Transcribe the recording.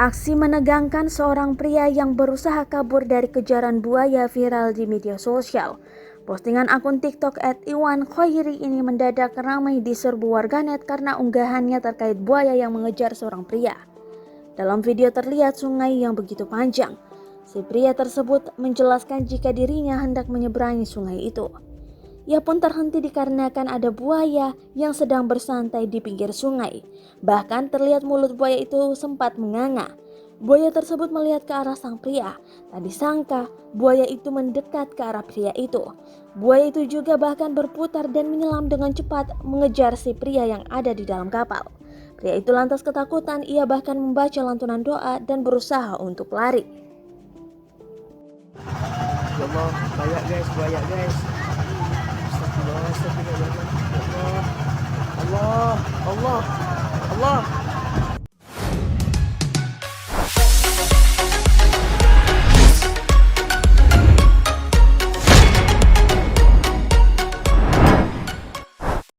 Aksi menegangkan seorang pria yang berusaha kabur dari kejaran buaya viral di media sosial. Postingan akun TikTok @iwankhoiri ini mendadak ramai diserbu warganet karena unggahannya terkait buaya yang mengejar seorang pria. Dalam video terlihat sungai yang begitu panjang. Si pria tersebut menjelaskan jika dirinya hendak menyeberangi sungai itu. Ia pun terhenti dikarenakan ada buaya yang sedang bersantai di pinggir sungai. Bahkan terlihat mulut buaya itu sempat menganga. Buaya tersebut melihat ke arah sang pria. Tak disangka buaya itu mendekat ke arah pria itu. Buaya itu juga bahkan berputar dan menyelam dengan cepat mengejar si pria yang ada di dalam kapal. Pria itu lantas ketakutan, ia bahkan membaca lantunan doa dan berusaha untuk lari. Ya Allah, buaya guys. Astagfirullah, astagfirullah. Allah, Allah, Allah, Allah.